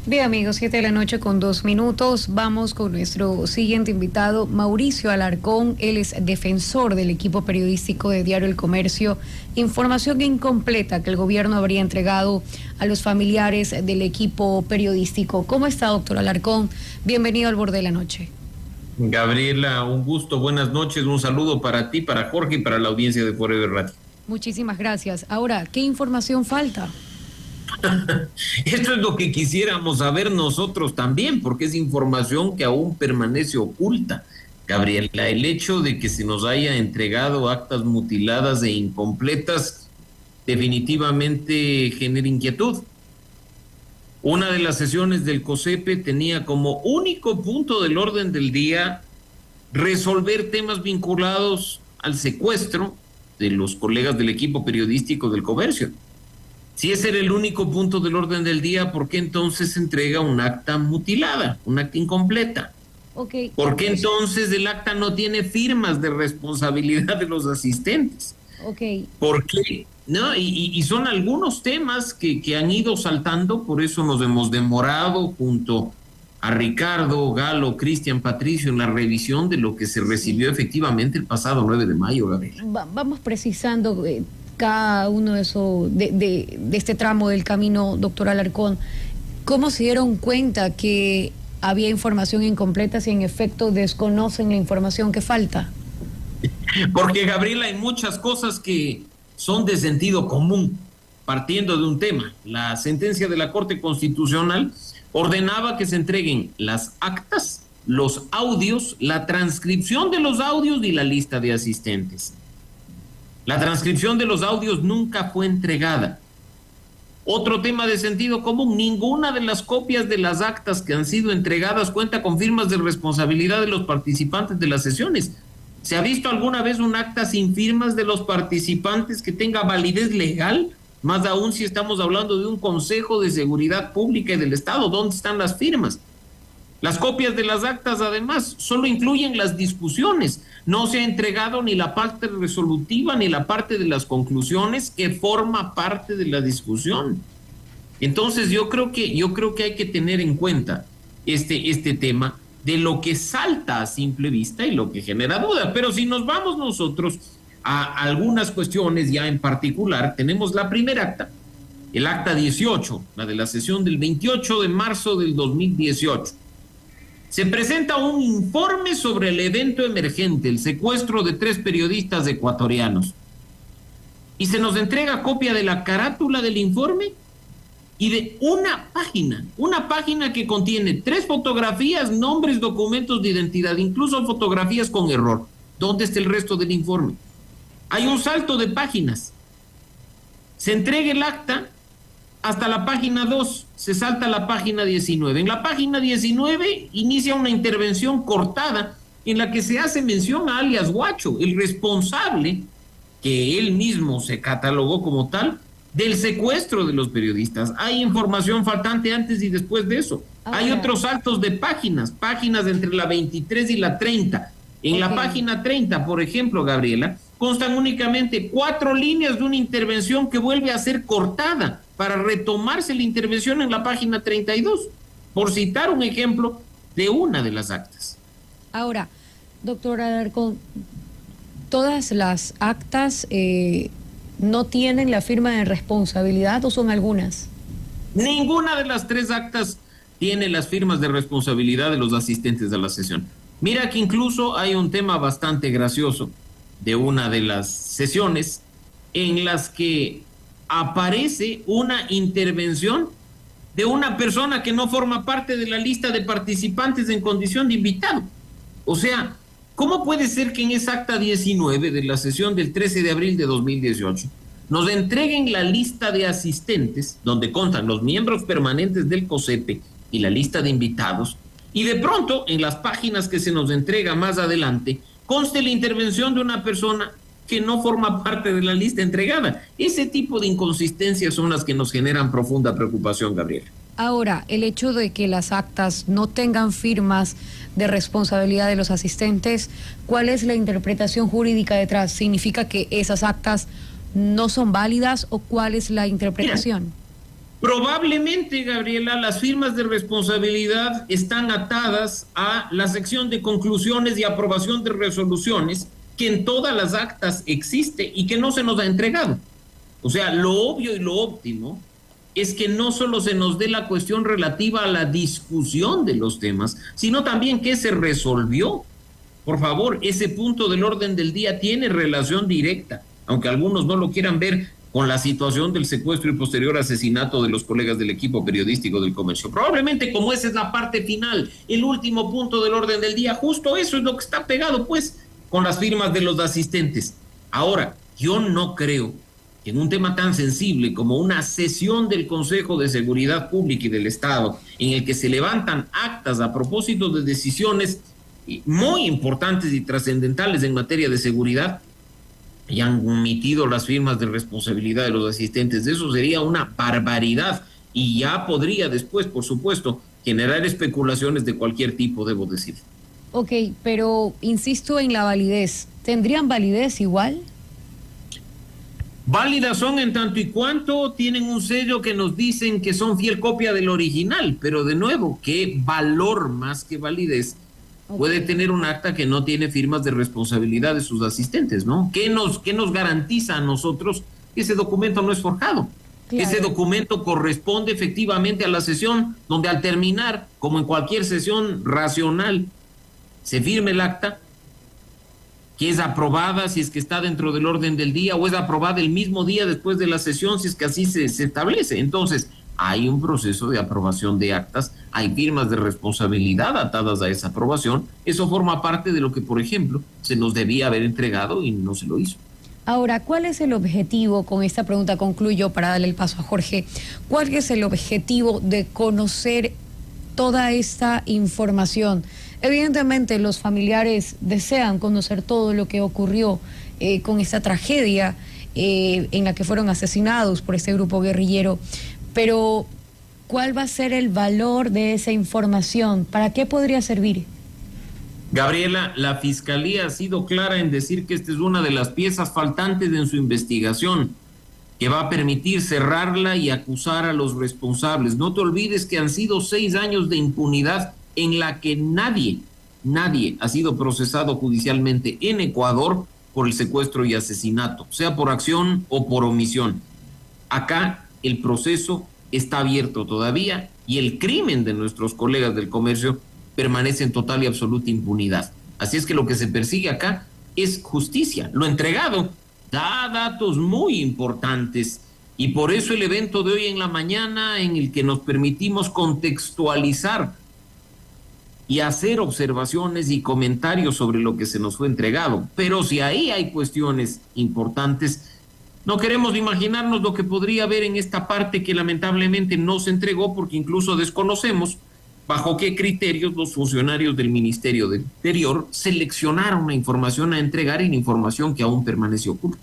Bien, amigos, 7 de la noche con 2 minutos. Vamos con nuestro siguiente invitado, Mauricio Alarcón. Él es defensor del equipo periodístico de Diario El Comercio. Información incompleta que el gobierno habría entregado a los familiares del equipo periodístico. ¿Cómo está, doctor Alarcón? Bienvenido al Borde de la Noche. Gabriela, un gusto, buenas noches, un saludo para ti, para Jorge y para la audiencia de Forever Radio. Muchísimas gracias. Ahora, ¿qué información falta? Esto es lo que quisiéramos saber nosotros también, porque es información que aún permanece oculta. Gabriela, el hecho de que se nos haya entregado actas mutiladas e incompletas definitivamente genera inquietud. Una de las sesiones del COSEPE tenía como único punto del orden del día resolver temas vinculados al secuestro de los colegas del equipo periodístico del Comercio. Si ese era el único punto del orden del día, ¿por qué entonces se entrega un acta mutilada, un acta incompleta? Okay. ¿Por qué entonces el acta no tiene firmas de responsabilidad de los asistentes? Okay. ¿Por qué? ¿No? Y son algunos temas que han ido saltando, por eso nos hemos demorado junto a Ricardo, Galo, Cristian, Patricio en la revisión de lo que se recibió efectivamente el pasado 9 de mayo, Gabriela. Vamos precisando cada uno de este tramo del camino, doctor Alarcón. ¿Cómo se dieron cuenta que había información incompleta si en efecto desconocen la información que falta? Porque, Gabriela, hay muchas cosas que son de sentido común, partiendo de un tema. La sentencia de la Corte Constitucional ordenaba que se entreguen las actas, los audios, la transcripción de los audios y la lista de asistentes. La transcripción de los audios nunca fue entregada. Otro tema de sentido común, ninguna de las copias de las actas que han sido entregadas cuenta con firmas de responsabilidad de los participantes de las sesiones. ¿Se ha visto alguna vez un acta sin firmas de los participantes que tenga validez legal? Más aún si estamos hablando de un Consejo de Seguridad Pública y del Estado, ¿dónde están las firmas? Las copias de las actas, además, solo incluyen las discusiones. No se ha entregado ni la parte resolutiva ni la parte de las conclusiones que forma parte de la discusión. Entonces, yo creo que hay que tener en cuenta este tema de lo que salta a simple vista y lo que genera duda. Pero si nos vamos nosotros a algunas cuestiones ya en particular, tenemos la primera acta, el acta 18, la de la sesión del 28 de marzo del 2018. Se presenta un informe sobre el evento emergente, el secuestro de 3 periodistas ecuatorianos. Y se nos entrega copia de la carátula del informe y de una página que contiene 3 fotografías, nombres, documentos de identidad, incluso fotografías con error. ¿Dónde está el resto del informe? Hay un salto de páginas. Se entrega el acta hasta la página 2, se salta a la página 19. En la página 19 inicia una intervención cortada en la que se hace mención a alias Guacho, el responsable, que él mismo se catalogó como tal, del secuestro de los periodistas. Hay información faltante antes y después de eso. Hay otros saltos de páginas entre la 23 y la 30. En la página 30, por ejemplo, Gabriela, constan únicamente 4 líneas de una intervención que vuelve a ser cortada para retomarse la intervención en la página 32, por citar un ejemplo de una de las actas. Ahora, doctor Alarcón, ¿todas las actas no tienen la firma de responsabilidad o son algunas? Ninguna de las 3 actas tiene las firmas de responsabilidad de los asistentes a la sesión. Mira que incluso hay un tema bastante gracioso de una de las sesiones en las que aparece una intervención de una persona que no forma parte de la lista de participantes en condición de invitado. O sea, ¿cómo puede ser que en esa acta 19 de la sesión del 13 de abril de 2018 nos entreguen la lista de asistentes, donde constan los miembros permanentes del COSEPE y la lista de invitados, y de pronto en las páginas que se nos entrega más adelante conste la intervención de una persona que no forma parte de la lista entregada? Ese tipo de inconsistencias son las que nos generan profunda preocupación, Gabriela. Ahora, el hecho de que las actas no tengan firmas de responsabilidad de los asistentes, ¿cuál es la interpretación jurídica detrás? ¿Significa que esas actas no son válidas o cuál es la interpretación? Mira, Probablemente, Gabriela, las firmas de responsabilidad están atadas a la sección de conclusiones y aprobación de resoluciones que en todas las actas existe y que no se nos ha entregado. O sea, lo obvio y lo óptimo es que no solo se nos dé la cuestión relativa a la discusión de los temas, sino también qué se resolvió. Por favor, ese punto del orden del día tiene relación directa, aunque algunos no lo quieran ver, con la situación del secuestro y posterior asesinato de los colegas del equipo periodístico del Comercio. Probablemente como esa es la parte final, el último punto del orden del día, justo eso es lo que está pegado pues con las firmas de los asistentes. Ahora, yo no creo que en un tema tan sensible como una sesión del Consejo de Seguridad Pública y del Estado, en el que se levantan actas a propósito de decisiones muy importantes y trascendentales en materia de seguridad, y han omitido las firmas de responsabilidad de los asistentes, eso sería una barbaridad y ya podría después, por supuesto, generar especulaciones de cualquier tipo, debo decir. Ok, pero insisto en la validez. ¿Tendrían validez igual? Válidas son en tanto y cuanto tienen un sello que nos dicen que son fiel copia del original, pero de nuevo, ¿qué valor más que validez puede tener un acta que no tiene firmas de responsabilidad de sus asistentes, ¿no? ¿Qué nos garantiza a nosotros que ese documento no es forjado? Claro. Ese documento corresponde efectivamente a la sesión, donde al terminar, como en cualquier sesión racional, se firme el acta, que es aprobada si es que está dentro del orden del día, o es aprobada el mismo día después de la sesión, si es que así se establece. Entonces, hay un proceso de aprobación de actas, hay firmas de responsabilidad atadas a esa aprobación. Eso forma parte de lo que, por ejemplo, se nos debía haber entregado y no se lo hizo. Ahora, ¿cuál es el objetivo? Con esta pregunta concluyo para darle el paso a Jorge. ¿Cuál es el objetivo de conocer toda esta información? Evidentemente, los familiares desean conocer todo lo que ocurrió con esta tragedia en la que fueron asesinados por este grupo guerrillero. Pero, ¿cuál va a ser el valor de esa información? ¿Para qué podría servir? Gabriela, la Fiscalía ha sido clara en decir que esta es una de las piezas faltantes en su investigación, que va a permitir cerrarla y acusar a los responsables. No te olvides que han sido 6 años de impunidad en la que nadie ha sido procesado judicialmente en Ecuador por el secuestro y asesinato, sea por acción o por omisión. Acá el proceso está abierto todavía y el crimen de nuestros colegas del Comercio permanece en total y absoluta impunidad. Así es que lo que se persigue acá es justicia. Lo entregado da datos muy importantes y por eso el evento de hoy en la mañana, en el que nos permitimos contextualizar y hacer observaciones y comentarios sobre lo que se nos fue entregado. Pero si ahí hay cuestiones importantes, no queremos imaginarnos lo que podría haber en esta parte que lamentablemente no se entregó, porque incluso desconocemos bajo qué criterios los funcionarios del Ministerio del Interior seleccionaron la información a entregar y la información que aún permanece oculta.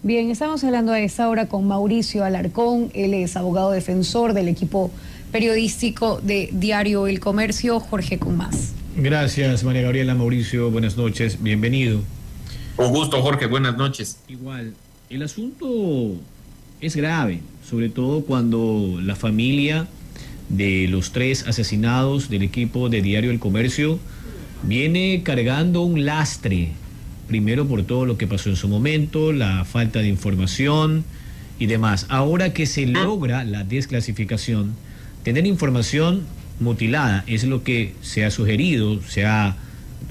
Bien, estamos hablando a esta hora con Mauricio Alarcón. Él es abogado defensor del equipo periodístico de Diario El Comercio. Jorge con más. Gracias, María Gabriela. Mauricio, buenas noches, bienvenido. Con gusto, Jorge, buenas noches. Igual, el asunto es grave, sobre todo cuando la familia de los 3 asesinados del equipo de Diario El Comercio viene cargando un lastre, primero por todo lo que pasó en su momento, la falta de información y demás. Ahora que se logra la desclasificación, tener información mutilada es lo que se ha sugerido, se ha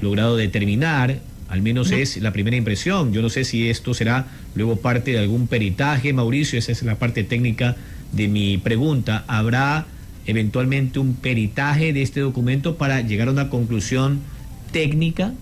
logrado determinar, al menos es la primera impresión. Yo no sé si esto será luego parte de algún peritaje, Mauricio, esa es la parte técnica de mi pregunta. ¿Habrá eventualmente un peritaje de este documento para llegar a una conclusión técnica?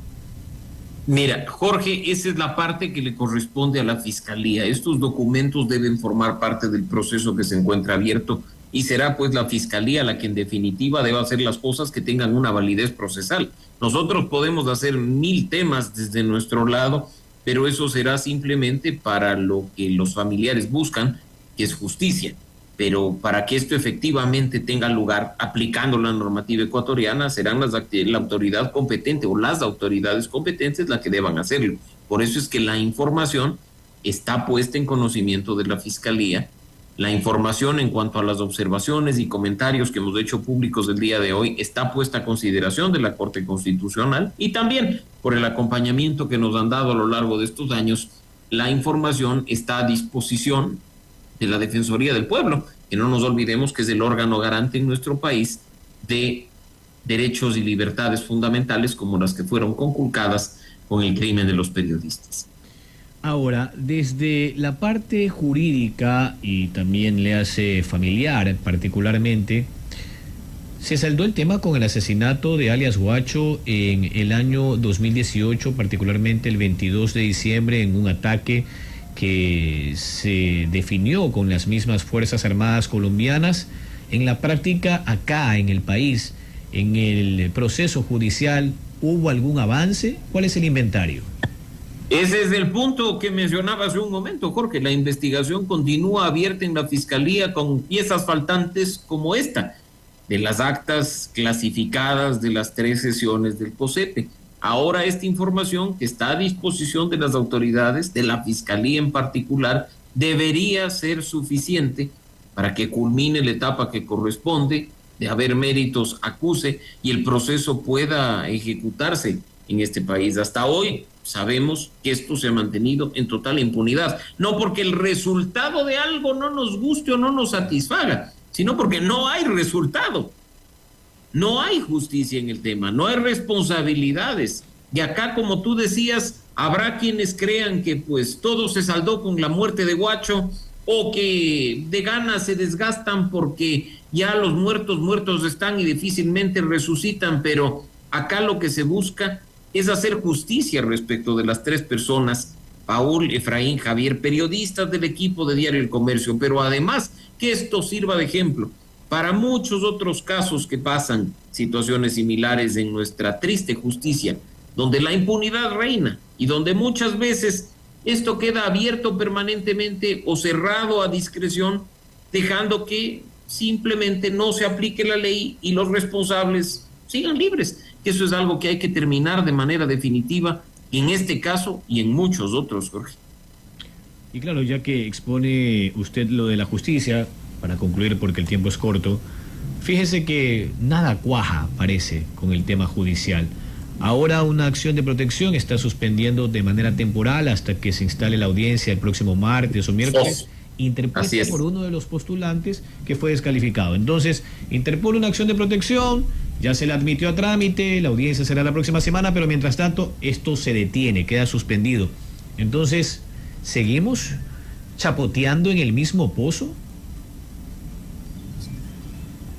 Mira, Jorge, esa es la parte que le corresponde a la Fiscalía. Estos documentos deben formar parte del proceso que se encuentra abierto y será pues la Fiscalía la que en definitiva deba hacer las cosas que tengan una validez procesal. Nosotros podemos hacer 1000 temas desde nuestro lado, pero eso será simplemente para lo que los familiares buscan, que es justicia. Pero para que esto efectivamente tenga lugar, aplicando la normativa ecuatoriana, serán la autoridad competente o las autoridades competentes las que deban hacerlo. Por eso es que la información está puesta en conocimiento de la Fiscalía. La información en cuanto a las observaciones y comentarios que hemos hecho públicos el día de hoy está puesta a consideración de la Corte Constitucional, y también por el acompañamiento que nos han dado a lo largo de estos años. La información está a disposición de la Defensoría del Pueblo, que no nos olvidemos que es el órgano garante en nuestro país de derechos y libertades fundamentales como las que fueron conculcadas con el crimen de los periodistas. Ahora, desde la parte jurídica y también le hace familiar particularmente, se saldó el tema con el asesinato de alias Guacho en el año 2018, particularmente el 22 de diciembre, en un ataque que se definió con las mismas Fuerzas Armadas colombianas. En la práctica, acá en el país, en el proceso judicial, ¿hubo algún avance? ¿Cuál es el inventario? Ese es el punto que mencionaba hace un momento, Jorge. La investigación continúa abierta en la Fiscalía con piezas faltantes como esta, de las actas clasificadas de las 3 sesiones del COSEPE. Ahora esta información que está a disposición de las autoridades, de la Fiscalía en particular, debería ser suficiente para que culmine la etapa que corresponde, de haber méritos acuse y el proceso pueda ejecutarse en este país. Hasta hoy sabemos que esto se ha mantenido en total impunidad, no porque el resultado de algo no nos guste o no nos satisfaga, sino porque no hay resultado, no hay justicia en el tema, no hay responsabilidades. Y acá, como tú decías, habrá quienes crean que pues todo se saldó con la muerte de Guacho, o que de ganas se desgastan porque ya los muertos están y difícilmente resucitan, pero acá lo que se busca es hacer justicia respecto de las 3 personas, Paul, Efraín, Javier, periodistas del equipo de Diario El Comercio, pero además que esto sirva de ejemplo para muchos otros casos que pasan situaciones similares en nuestra triste justicia, donde la impunidad reina y donde muchas veces esto queda abierto permanentemente o cerrado a discreción, dejando que simplemente no se aplique la ley y los responsables sigan libres. Eso es algo que hay que terminar de manera definitiva en este caso y en muchos otros, Jorge. Y claro, ya que expone usted lo de la justicia, para concluir porque el tiempo es corto, fíjese que nada cuaja, parece, con el tema judicial. Ahora una acción de protección está suspendiendo de manera temporal hasta que se instale la audiencia el próximo martes o miércoles, interpuesta por uno de los postulantes que fue descalificado. Entonces, interpone una acción de protección, ya se la admitió a trámite, la audiencia será la próxima semana, pero mientras tanto esto se detiene, queda suspendido. Entonces, ¿seguimos chapoteando en el mismo pozo?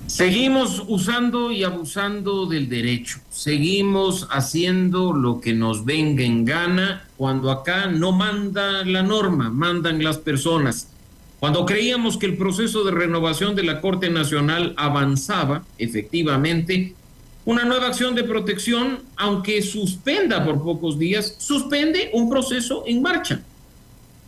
Seguimos usando y abusando del derecho, seguimos haciendo lo que nos venga en gana, cuando acá no manda la norma, mandan las personas. Cuando creíamos que el proceso de renovación de la Corte Nacional avanzaba, efectivamente, una nueva acción de protección, aunque suspenda por pocos días, suspende un proceso en marcha.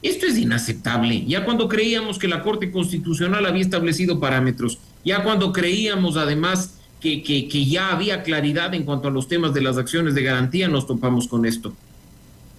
Esto es inaceptable. Ya cuando creíamos que la Corte Constitucional había establecido parámetros, ya cuando creíamos además que ya había claridad en cuanto a los temas de las acciones de garantía, nos topamos con esto.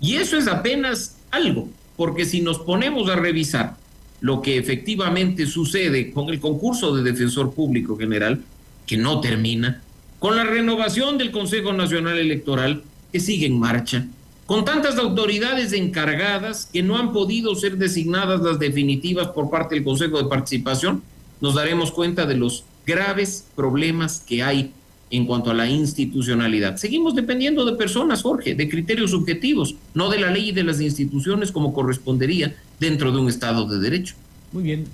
Y eso es apenas algo, porque si nos ponemos a revisar lo que efectivamente sucede con el concurso de Defensor Público General, que no termina, con la renovación del Consejo Nacional Electoral, que sigue en marcha, con tantas autoridades encargadas que no han podido ser designadas las definitivas por parte del Consejo de Participación, nos daremos cuenta de los graves problemas que hay en cuanto a la institucionalidad. Seguimos dependiendo de personas, Jorge, de criterios subjetivos, no de la ley y de las instituciones como correspondería dentro de un Estado de Derecho. Muy bien.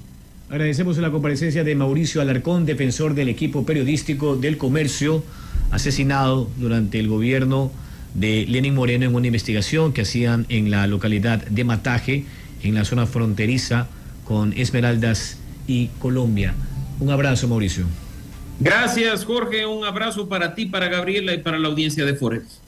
Agradecemos la comparecencia de Mauricio Alarcón, defensor del equipo periodístico del Comercio, asesinado durante el gobierno de Lenín Moreno en una investigación que hacían en la localidad de Mataje, en la zona fronteriza con Esmeraldas y Colombia. Un abrazo, Mauricio. Gracias, Jorge. Un abrazo para ti, para Gabriela y para la audiencia de Forex.